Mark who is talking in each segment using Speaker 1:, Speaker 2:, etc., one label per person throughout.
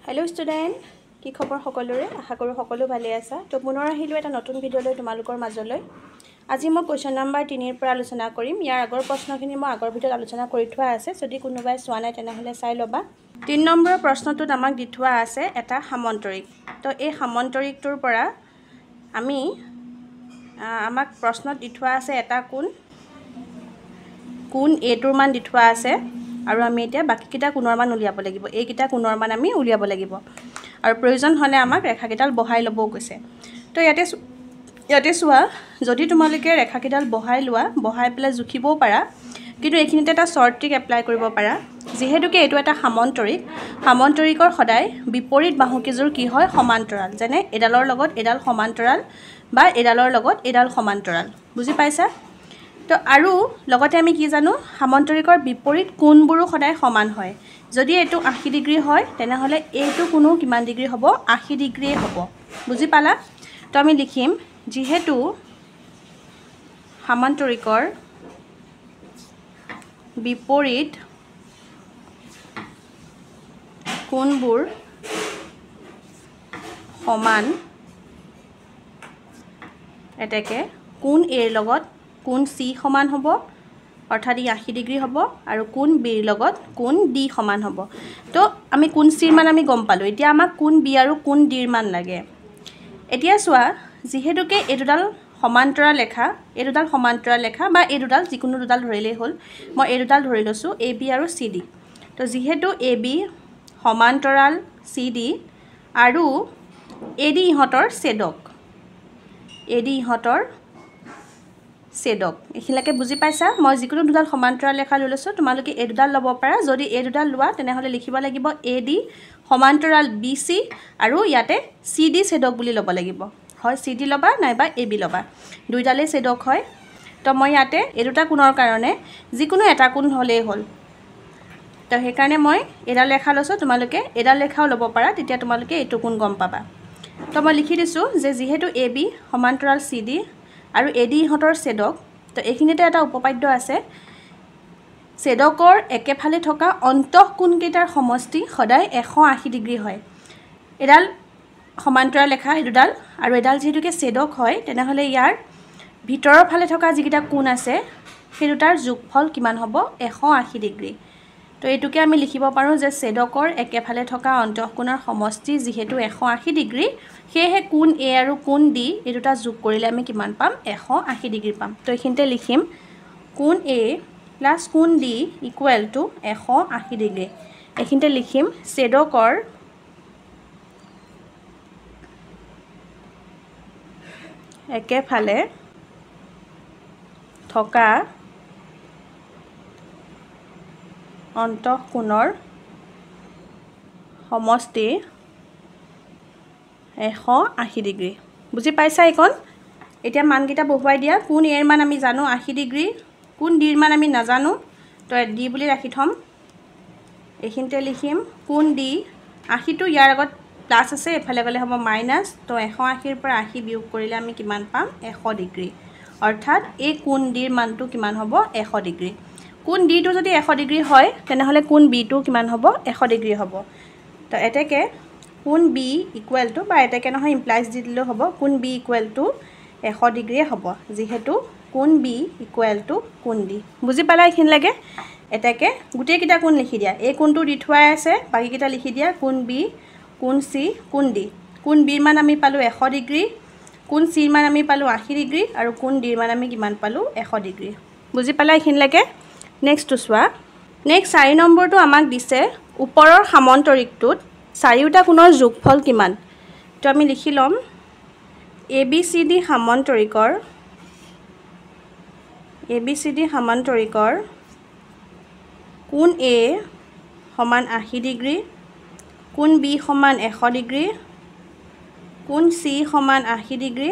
Speaker 1: hello student কি খবৰ সকলোৰে আশা কৰো সকলো ভালে আছা তো পুনৰ আহিলো এটা নতুন ভিডিঅলৈ তোমালোকৰ মাজলৈ আজি মই কোৱেশ্চন নম্বৰ 3 ৰ পৰা আলোচনা কৰিম ইয়াৰ আগৰ প্ৰশ্নখিনি মই আগৰ ভিডিঅত আলোচনা কৰি থোৱা আছে যদি কোনোবাই চোৱা নাই তেনেহলে চাই লবা 3 নম্বৰৰ প্ৰশ্নটোত আমাক দি থোৱা আছে এটা সামন্তৰিক তো এই সামন্তৰিকটোৰ পৰা আমি আমাক প্ৰশ্নত দি থোৱা আছে এটা কোণ a টোৰ মান দি থোৱা আছে আৰু আমি এতিয়া বাকিকিটা কোণৰ মান উলিয়াব লাগিব এইকিটা কোণৰ মান আমি উলিয়াব লাগিব আৰু প্ৰয়োজন হলে আমাক ৰেখাকিডাল বহাই লবও কৈছে তো ইয়াতে চোৱা যদি তোমালোকে ৰেখাকিডাল বহাই পেলাই জুখিবও পাৰা কিন্তু এইখিনিতে এটা শৰ্ট ট্ৰিক এপ্লাই কৰিব পাৰা যেহেতুকে এইটো এটা সামন্তৰিকৰ সদায় বিপৰীত বাহুকিজোৰ কি হয় সমান্তৰাল যেনে এডালৰ লগত এডাল সমান্তৰাল বা এডালৰ লগত এডাল সমান্তৰাল বুজি পাইছা তো আৰু লগতে আমি কি জানো সামন্তৰিকৰ বিপৰীত কোণবোৰো সদায় সমান হয় যদি এটো 80 ডিগ্ৰী হয় তেনেহলে এইটো কোনো কিমান ডিগ্ৰী হ'ব 80 ডিগ্ৰী হ'ব বুজি পালা তো আমি লিখিম যেহেতু সামন্তৰিকৰ বিপৰীত কোণবোৰ সমান এতেকে কোণ a ৰ লগত কোণ c সমান হ'ব অৰ্থাৎ 80 ডিগ্ৰী হ'ব আৰু কোণ b ৰ লগত কোণ d সমান হ'ব তো আমি কোণ c ৰ মান আমি গম পালো এতিয়া আমাক কোণ b আৰু কোণ d ৰ মান লাগে এতিয়া চোৱা যেহেতুকে এই দুডাল সমান্তৰাল ৰেখা বা এই দুডাল যিকোনো দুডাল ধৰিলেই হ'ল মই এই দুডাল ধৰি লৈছো ab আৰু cd তো যেহেতু ab সমান্তৰাল cd আৰু ad ইহঁতৰ ছেদক এখিলাকে বুজি পাইছা মই যিকোনো দুডাল সমান্তৰাল ৰেখা লৈ লৈছো তোমালোকে এই দুডাল ল'ব পাৰা যদি এই দুডাল লোৱা তেনেহলে লিখিব লাগিব ad সমান্তৰাল bc আৰু ইয়াতে cd ছেদক বুলি ল'ব লাগিব হয় cd ল'বা নাইবা ab ল'বা দুইডালে ছেদক হয় তো মই ইয়াতে এই দুটা কোণৰ কাৰণে যিকোনো এটা কোণ হ'লেই হ'ল তো সেই কাৰণে মই এডাল ৰেখা লৈছো তোমালোকে এডাল ৰেখাও ল'ব পাৰা তেতিয়া তোমালোকে এইটো কোণ গম পাবা তো মই লিখি দিছো যে যেহেতু ab সমান্তৰাল cd আৰু ad ইহঁতৰ ছেদক তো এইখিনিতে এটা উপপাদ্য আছে ছেদকৰ একেফালে থকা অন্তঃকোণকেইটাৰ সমষ্টি সদায় 180 ডিগ্ৰী হয় এডাল সমান্তৰাল ৰেখা এডাল আৰু এডাল যেহেতুকে ছেদক হয় তেনেহলে ইয়াৰ ভিতৰৰ ফালে থকা যিকিটা কোণ আছে সেই দুটাৰ যোগফল কিমান হ'ব 180 ডিগ্ৰী তো এটুকে আমি লিখিব পাৰো যে ছেদকৰ একেফালে থকা অন্তঃকোণৰ সমষ্টি যেহেতু 180 ডিগ্ৰী সেয়ে কোণ a আৰু কোণ d এই দুটা যোগ কৰিলে আমি কিমান পাম 180 ডিগ্ৰী পাম তো এইখিনতে লিখিম কোণ a প্লাস কোণ d ইকুৱেল টু 180 ডিগ্ৰী এইখিনতে লিখিম ছেদকৰ একেফালে থকা অন্তঃকোণৰ সমষ্টি 180 ডিগ্ৰী বুজি পাইছা এইখন এতিয়া মানকিটা বহুৱাই দিয়া কোণ a ৰ মান আমি জানো 80 ডিগ্ৰী কোণ d ৰ মান আমি নাজানো তো d বুলি ৰাখি থম এইখিনতে লিখিম কোণ d 80 টো ইয়াৰ আগত প্লাস আছে এফালে গলে হ'ব মাইনাস তো 180 ৰ পৰা 80 বিয়োগ কৰিলে আমি কিমান পাম 100 ডিগ্ৰী অৰ্থাৎ এই কোণ d ৰ মানটো কিমান হ'ব 100 ডিগ্ৰী কোণ d টো যদি 100 ডিগ্ৰী হয় তেনেহলে কোণ b টো কিমান হ'ব 100 ডিগ্ৰী হ'ব তো এতেকে কোণ b ইকুৱেল টু বা এতেকে নহয় ইমপ্লাইজ দি দিলেও হ'ব কোণ b ইকুৱেল টু 100 ডিগ্ৰী হ'ব যেহেতু কোণ b ইকুৱেল টু কোণ d বুজি পালা এইখিন লাগে এতেকে গুটেই কিটা কোণ লিখি দিয়া এই কোণটো দি থোৱাই আছে বাকি কিটা লিখি দিয়া কোণ b কোণ c কোণ d কোণ b ৰ মান আমি পালো 100 ডিগ্ৰী কোণ c ৰ মান আমি পালো 80 ডিগ্ৰী আৰু কোণ d ৰ মান আমি কিমান পালো 100 ডিগ্ৰী বুজি পালা এইখিন লাগে নেক্সট টু চোৱা নেক্সট 4 নম্বৰটো আমাক দিছে ওপৰৰ সামন্তৰিকটোত চাৰিওটা কোণৰ যোগফল কিমান তো আমি লিখি লম ABCD সামন্তৰিকৰ কোণ A সমান 80 ডিগ্ৰী কোণ B সমান 100 ডিগ্ৰী কোণ C সমান 80 ডিগ্ৰী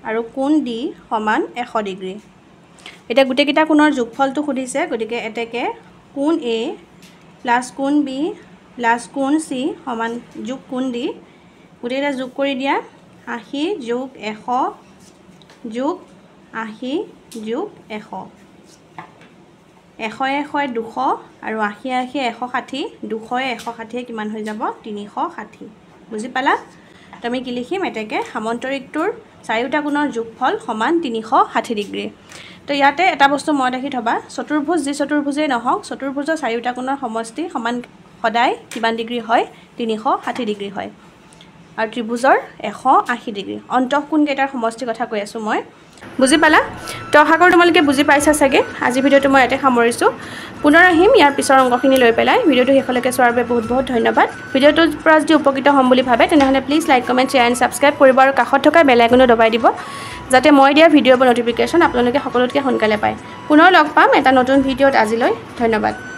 Speaker 1: আৰু কোণ D সমান 100 ডিগ্ৰী এটা গুটে কিটা কোণৰ যোগফলটো খুদিছে গতিকে এতেকে কোণ A প্লাস কোণ B প্লাস কোণ C সমান যোগ কোণ D গুটেটা যোগ কৰি দিয়া 80 যোগ 100 যোগ 80 যোগ 100 100 200 আৰু 80 160 200 160 কিমান হৈ যাব 360 বুজি পালা তো আমি কি লিখিম এটাকে সামান্তৰিকটোৰ চাৰিওটা কোণৰ যোগফল সমান 360 ডিগ্ৰী তো ইয়াতে এটা বস্তু মনত ৰাখি থবা চতুৰ্ভুজ যি চতুৰ্ভুজেই নহওক চতুৰ্ভুজৰ চাৰিওটা কোণৰ সমষ্টি সমান সদায় কিমান ডিগ্ৰী হয় 360 ডিগ্ৰী হয় আৰু ত্ৰিভুজৰ 180 ডিগ্ৰী অন্তঃকোণ কেইটাৰ সমষ্টিৰ কথা কৈ আছো মই বুজি পালা তো আশা কৰোঁ তোমালোকে বুজি পাইছা চাগে আজি ভিডিঅটো মই ইয়াতে সামৰিছো পুনৰ আহিম ইয়াৰ পিছৰ অংকখিনি লৈ পেলাই ভিডিঅটো শেষলৈকে চোৱাৰ বাবে বহুত বহুত ধন্যবাদ ভিডিঅটোৰ পৰা যদি উপকৃত হ'ম বুলি ভাবে তেনেহলে please like comment share and subscribe কৰিব আৰু কাষত থকা বেল আইকনটো দবাই দিব যাতে মই দিয়া ভিডিঅ'ৰ নটিফিকেশ্যন আপোনালোকে সকলোতকৈ সোনকালে পায় পুনৰ লগ পাম এটা নতুন ভিডিঅ'ত আজিলৈ ধন্যবাদ